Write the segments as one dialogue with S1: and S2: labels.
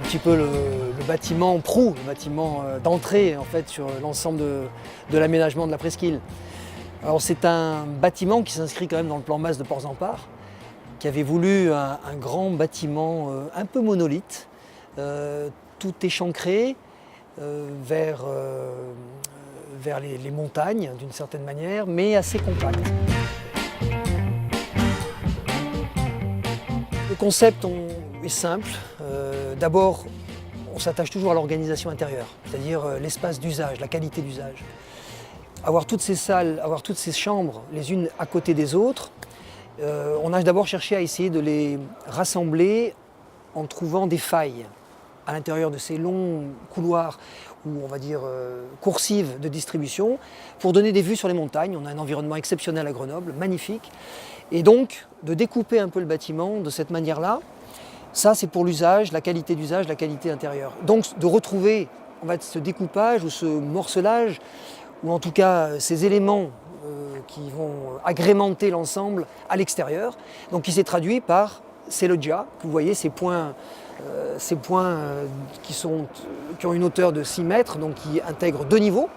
S1: petit peu le bâtiment proue, le bâtiment d'entrée en fait sur l'ensemble de l'aménagement de la presqu'île. Alors c'est un bâtiment qui s'inscrit quand même dans le plan masse de Ports-en-Part, qui avait voulu un grand bâtiment un peu monolithe, tout échancré vers les montagnes d'une certaine manière, mais assez compact. Le concept est simple. D'abord, on s'attache toujours à l'organisation intérieure, c'est-à-dire l'espace d'usage, la qualité d'usage. Avoir toutes ces salles, avoir toutes ces chambres les unes à côté des autres, on a d'abord cherché à essayer de les rassembler en trouvant des failles à l'intérieur de ces longs couloirs ou on va dire coursives de distribution pour donner des vues sur les montagnes. On a un environnement exceptionnel à Grenoble, magnifique. Et donc de découper un peu le bâtiment de cette manière-là, ça c'est pour l'usage, la qualité d'usage, la qualité intérieure. Donc de retrouver ce découpage ou ce morcelage, ou en tout cas ces éléments qui vont agrémenter l'ensemble à l'extérieur, donc qui s'est traduit par ces loggias, que vous voyez, ces points qui ont une hauteur de 6 mètres, donc qui intègrent 2 niveaux,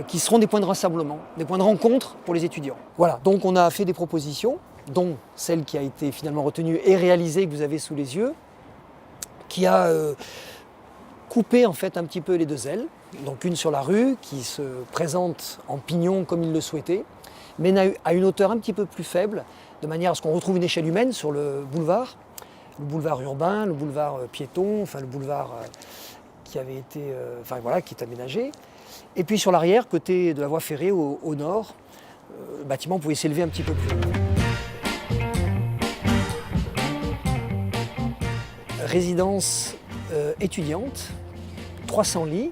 S1: qui seront des points de rassemblement, des points de rencontre pour les étudiants. Voilà, donc on a fait des propositions, dont celle qui a été finalement retenue et réalisée, que vous avez sous les yeux, qui a coupé en fait un petit peu les deux ailes, donc une sur la rue qui se présente en pignon comme il le souhaitait, mais à une hauteur un petit peu plus faible, de manière à ce qu'on retrouve une échelle humaine sur le boulevard urbain, le boulevard piéton, enfin le boulevard qui avait été, qui est aménagé. Et puis sur l'arrière, côté de la voie ferrée au nord, le bâtiment pouvait s'élever un petit peu plus haut. Résidence étudiante, 300 lits,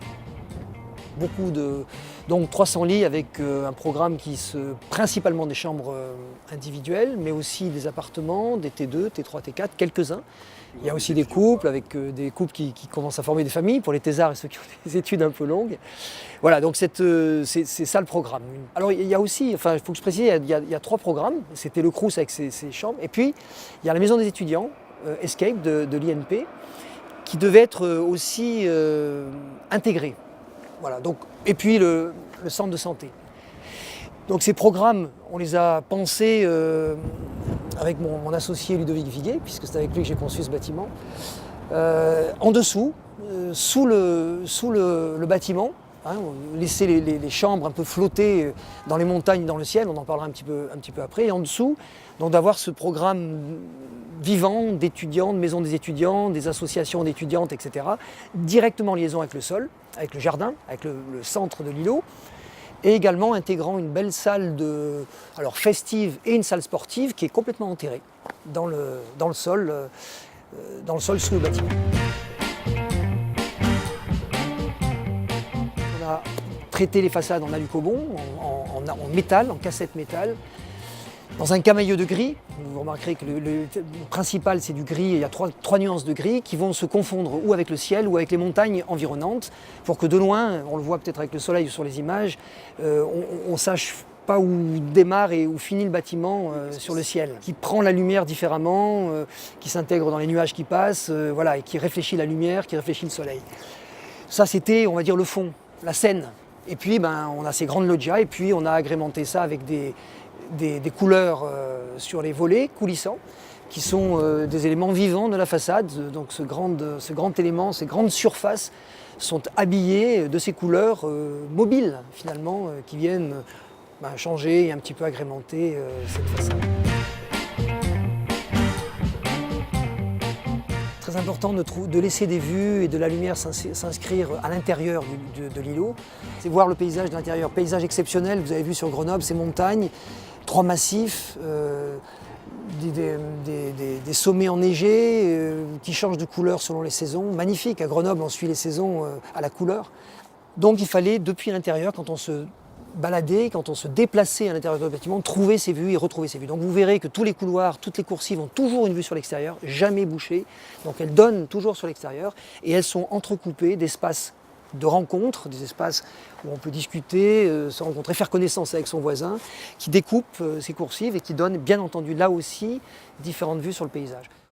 S1: donc 300 lits avec un programme principalement des chambres individuelles, mais aussi des appartements, des T2, T3, T4, quelques-uns. Il y a aussi des couples, avec des couples qui commencent à former des familles, pour les thésards et ceux qui ont des études un peu longues. Voilà, donc c'est ça le programme. Alors il y a aussi, il faut que je précise, il y a 3 programmes. C'était le Crous avec ses chambres, et puis il y a la maison des étudiants, Escape de l'INP, qui devait être aussi intégrée. Voilà, donc, et puis le centre de santé. Donc ces programmes, on les a pensés avec mon associé Ludovic Viguet, puisque c'est avec lui que j'ai conçu ce bâtiment. En dessous, sous le bâtiment, laisser les chambres un peu flotter dans les montagnes, dans le ciel, on en parlera un petit peu après, et en dessous, donc d'avoir ce programme vivant d'étudiants, de maisons des étudiants, des associations d'étudiantes, etc., directement en liaison avec le sol, avec le jardin, avec le centre de l'îlot, et également intégrant une belle salle festive et une salle sportive qui est complètement enterrée dans le sol sous le bâtiment. On a traité les façades en alucobon, en métal, en cassette métal, dans un camailleux de gris. Vous remarquerez que le principal c'est du gris, il y a trois nuances de gris qui vont se confondre ou avec le ciel ou avec les montagnes environnantes pour que de loin, on le voit peut-être avec le soleil sur les images, on ne sache pas où démarre et où finit le bâtiment sur le ciel, qui prend la lumière différemment, qui s'intègre dans les nuages qui passent, et qui réfléchit la lumière, qui réfléchit le soleil. Ça c'était, on va dire, le fond, la scène. Et puis on a ces grandes loggias et puis on a agrémenté ça avec des couleurs sur les volets coulissants qui sont des éléments vivants de la façade. Donc ce grand élément, ces grandes surfaces sont habillées de ces couleurs mobiles finalement qui viennent changer et un petit peu agrémenter cette façade. Très important de laisser des vues et de la lumière s'inscrire à l'intérieur de l'îlot. C'est voir le paysage de l'intérieur, paysage exceptionnel, vous avez vu sur Grenoble, ces montagnes, 3 massifs, des sommets enneigés qui changent de couleur selon les saisons. Magnifique, à Grenoble on suit les saisons à la couleur. Donc il fallait depuis l'intérieur, quand on se baladait, quand on se déplaçait à l'intérieur du bâtiment, trouver ces vues et retrouver ces vues. Donc vous verrez que tous les couloirs, toutes les coursives ont toujours une vue sur l'extérieur, jamais bouchées. Donc elles donnent toujours sur l'extérieur et elles sont entrecoupées d'espaces de rencontres, des espaces où on peut discuter, se rencontrer, faire connaissance avec son voisin, qui découpent ces coursives et qui donnent bien entendu là aussi différentes vues sur le paysage.